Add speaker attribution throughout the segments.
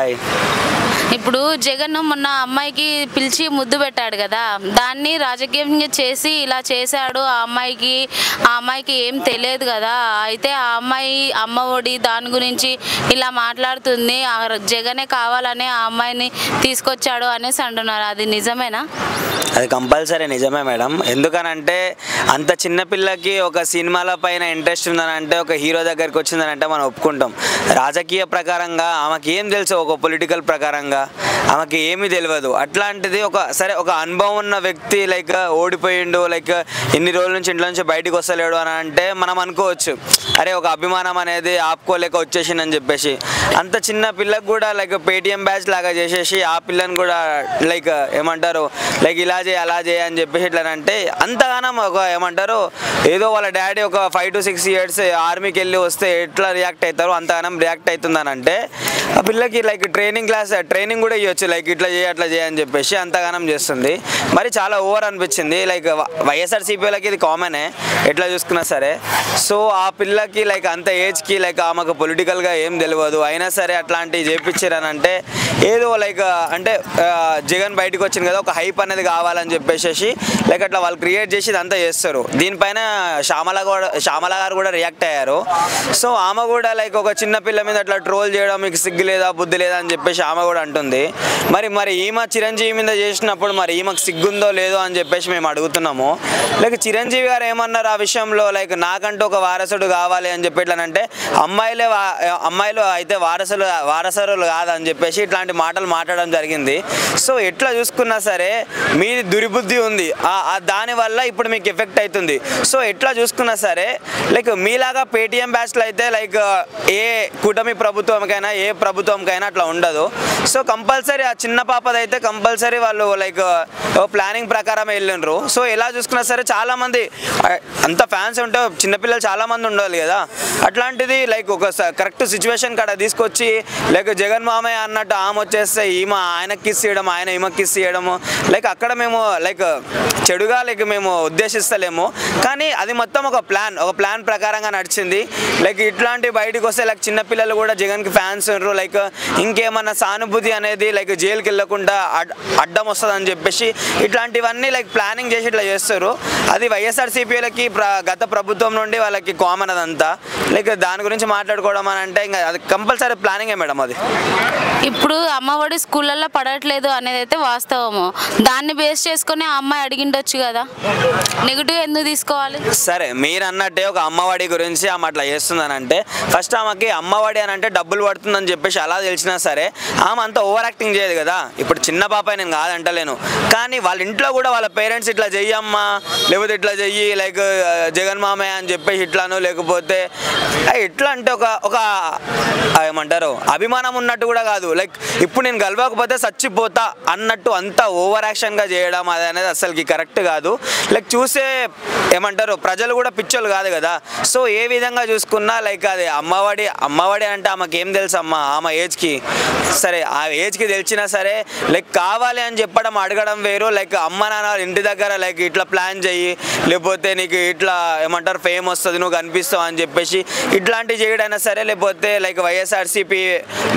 Speaker 1: Hi.
Speaker 2: ఇప్పుడు జగన్ మొన్న అమ్మాయికి పిలిచి ముద్దు పెట్టాడు కదా, దాన్ని రాజకీయంగా చేసి ఇలా చేశాడు. ఆ అమ్మాయికి ఏం తెలియదు కదా, అయితే ఆ అమ్మాయి అమ్మ ఒడి దాని గురించి ఇలా మాట్లాడుతుంది. జగనే కావాలని ఆ అమ్మాయిని తీసుకొచ్చాడు అనేసి అంటున్నారు. అది నిజమేనా?
Speaker 1: అది కంపల్సరీ నిజమే మేడం. ఎందుకనంటే అంత చిన్నపిల్లకి ఒక సినిమాల పైన ఇంట్రెస్ట్ ఉందని అంటే, ఒక హీరో దగ్గరికి వచ్చిందని అంటే మనం ఒప్పుకుంటాం. రాజకీయ ప్రకారంగా ఆమెకి ఏం తెలుసు, ఒక పొలిటికల్ ప్రకారంగా ఆమెకి ఏమీ తెలియదు. అట్లాంటిది ఒక అనుభవం ఉన్న వ్యక్తి లైక్ ఓడిపోయిండు, లైక్ ఎన్ని రోజుల నుంచి ఇంట్లో నుంచి బయటకు వస్తలేడు అని అంటే మనం అనుకోవచ్చు, అరే ఒక అభిమానం అనేది ఆపుకోలేక వచ్చేసిందని చెప్పేసి. అంత చిన్న పిల్లకు కూడా లైక్ పేటిఎం బ్యాచ్ లాగా చేసేసి ఆ పిల్లని కూడా లైక్ ఏమంటారు, లైక్ ఇలా చేయి అలా చేయి అని చెప్పేసి ఇట్లానంటే అంతగానం ఏదో వాళ్ళ డాడీ ఒక 5 to 6 years ఆర్మీకి వెళ్ళి వస్తే ఎట్లా రియాక్ట్ అవుతారో అంతగానం రియాక్ట్ అవుతుందని అంటే, ఆ పిల్లకి లైక్ ట్రైనింగ్ కూడా ఇవ్వచ్చు, లైక్ ఇట్లా చేయి అట్లా చేయి అని చెప్పేసి అంతగానం చేస్తుంది. మరి చాలా ఓవర్ అనిపించింది. లైక్ వైఎస్ఆర్సీపీలకి ఇది కామనే ఎట్లా చూసుకున్నా సరే. సో ఆ పిల్లకి లైక్ అంత ఏజ్కి లైక్ ఆమెకు పొలిటికల్గా ఏం తెలియదు, అయినా సరే అట్లాంటివి చేయించారని అంటే ఏదో లైక్ అంటే జగన్ బయటకు వచ్చింది కదా, ఒక హైప్ అనేది కావాలని చెప్పేసి లైక్ అట్లా వాళ్ళు క్రియేట్ చేసి ఇదంతా చేస్తారు. దీనిపైన శ్యామల గారు కూడా రియాక్ట్ అయ్యారు. సో ఆమె కూడా లైక్ ఒక చిన్న పిల్ల మీద అట్లా ట్రోల్ చేయడం, మీకు సిగ్గు లేదా బుద్ధి లేదా అని చెప్పేసి ఆమె కూడా అంటుంది. మరి ఈమె చిరంజీవి మీద చేసినప్పుడు మరి ఈమెకు సిగ్గుందో లేదో అని చెప్పేసి మేము అడుగుతున్నాము. లైక్ చిరంజీవి గారు ఏమన్నారు ఆ విషయంలో, లైక్ నాకంటూ ఒక వారసుడు కావాలి అని చెప్పి ఇట్లానంటే అమ్మాయిలు అయితే వారసులు కాదని చెప్పేసి ఇట్లాంటి మాటలు మాట్లాడడం జరిగింది. సో ఎట్లా చూసుకున్నా సరే మీది దుర్బుద్ధి ఉంది, దానివల్ల ఇప్పుడు మీకు ఎఫెక్ట్ అవుతుంది. సో ఎట్లా చూసుకున్నా సరే లైక్ మీలాగా పేటిఎం బ్యాచ్లు అయితే లైక్ ఏ కూటమి ప్రభుత్వంకైనా ఏ ప్రభుత్వంకైనా అట్లా ఉండదు. సో కంపల్సరీ ఆ చిన్న పాపదైతే కంపల్సరీ వాళ్ళు లైక్ ప్లానింగ్ ప్రకారం వెళ్ళిండ్రు. సో ఎలా చూసుకున్నా సరే చాలామంది అంత ఫ్యాన్స్ ఉంటే చిన్నపిల్లలు చాలామంది ఉండాలి కదా, అట్లాంటిది లైక్ ఒక కరెక్ట్ సిచ్యువేషన్ కాడ తీసుకొచ్చి లైక్ జగన్ మామయ్య అన్నట్టు ఆమె వచ్చేస్తే ఈమె ఆయనకి కిస్ చేయడం, ఆయన ఈమెకి కిస్ చేయడము, లైక్ అక్కడ మేము లైక్ చెడుగా లైక్ మేము ఉద్దేశిస్తలేము, కానీ అది మొత్తం ఒక ప్లాన్ ప్రకారంగా నడిచింది. లైక్ ఇట్లాంటి బయటకు వస్తే లైక్ చిన్నపిల్లలు కూడా జగన్కి ఫ్యాన్స్ ఉన్నారు, లైక్ ఇంకేమన్నా సానుభూతి అనేది లైక్ జైలుకి వెళ్ళకుండా అడ్డం వస్తుంది అని చెప్పేసి ఇట్లాంటివన్నీ లైక్ ప్లానింగ్ చేసి ఇట్లా చేస్తారు. అది వైఎస్ఆర్సీపీలకి గత ప్రభుత్వం నుండి వాళ్ళకి కామన్ అదంతా. లైక్ దాని గురించి మాట్లాడుకోవడం అని అంటే ఇంకా అది కంపల్సరీ ప్లానింగే మేడం. అది
Speaker 2: ఇప్పుడు అమ్మఒడి స్కూళ్ళల్లో పడట్లేదు అనేది అయితే వాస్తవము. దాన్ని బేస్ చేసుకుని ఆ అమ్మాయి అడిగిండొచ్చు కదా, నెగిటివ్ ఎందుకు తీసుకోవాలి?
Speaker 1: సరే మీరు అన్నట్టే ఒక అమ్మఒడి గురించి ఆమె అట్లా చేస్తుందని అంటే ఫస్ట్ ఆమెకి అమ్మఒడి అని అంటే డబ్బులు పడుతుందని చెప్పేసి అలా తెలిసినా సరే ఆమె అంత ఓవర్ యాక్టింగ్ చేయదు కదా. ఇప్పుడు చిన్న పాప నేను కాదంటలేను, కానీ వాళ్ళ ఇంట్లో కూడా వాళ్ళ పేరెంట్స్ ఇట్లా చెయ్యమ్మా లేకపోతే ఇట్లా చెయ్యి లైక్ జగన్ మామయ్య అని చెప్పేసి ఇట్లాను, లేకపోతే ఇట్లా అంటే ఒక ఏమంటారు అభిమానం ఉన్నట్టు కూడా కాదు. లైక్ ఇప్పుడు నేను గెలవకపోతే చచ్చిపోతా అన్నట్టు అంత ఓవర్ యాక్షన్గా చేయడం అది అనేది అసలుకి కరెక్ట్ కాదు. లైక్ చూసే ఏమంటారు ప్రజలు కూడా పిచ్చోళ్ళు కాదు కదా. సో ఏ విధంగా చూసుకున్నా లైక్ అది అమ్మఒడి అంటే ఆమెకి ఏం తెలుసు ఆమె ఏజ్కి, సరే ఆ ఏజ్కి తెలిసినా సరే లైక్ కావాలి అని చెప్పడం అడగడం వేరు. లైక్ అమ్మ నాన్న ఇంటి దగ్గర లైక్ ఇట్లా ప్లాన్ చెయ్యి, లేకపోతే నీకు ఇట్లా ఏమంటారు ఫేమ్ వస్తుంది నువ్వు కనిపిస్తావు అని చెప్పేసి ఇట్లాంటివి చేయడైనా సరే, లేకపోతే లైక్ వైఎస్ఆర్సీపీ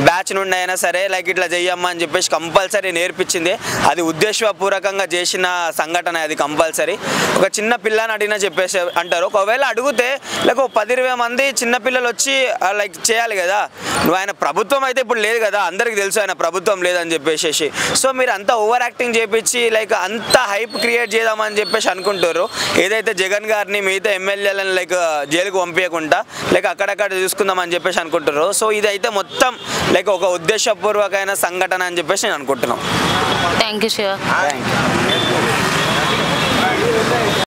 Speaker 1: బ్యాచ్ నుండి అయినా సరే లైక్ ఇట్లా చెయ్యమ్మా అని చెప్పేసి కంపల్సరీ నేర్పించింది. అది ఉద్దేశపూర్వకంగా చేసిన సంఘటన అది కంపల్సరీ. ఒక చిన్న పిల్లని అడిగినా చెప్పేసి అంటారు. ఒకవేళ అడిగితే లైక్ 10-20 మంది చిన్నపిల్లలు వచ్చి లైక్ చేయాలి కదా. నువ్వు ఆయన ప్రభుత్వం అయితే ఇప్పుడు లేదు కదా, అందరికి తెలుసు ఆయన ప్రభుత్వం లేదని చెప్పేసి. సో మీరు అంత ఓవర్ యాక్టింగ్ చేపించి లైక్ అంత హైప్ క్రియేట్ చేద్దామని చెప్పేసి అనుకుంటారు. ఏదైతే జగన్ గారిని మిగతా ఎమ్మెల్యేలను లైక్ జైలుకు పంపించకుండా లైక్ అక్కడక్కడ చూసుకుందామని చెప్పేసి అనుకుంటారు. సో ఇదైతే మొత్తం లైక్ ఒక ఉద్దేశపూర్వకమైన సంఘటన అని చెప్పేసి నేను అనుకుంటున్నాను.
Speaker 2: Thank you Shiva.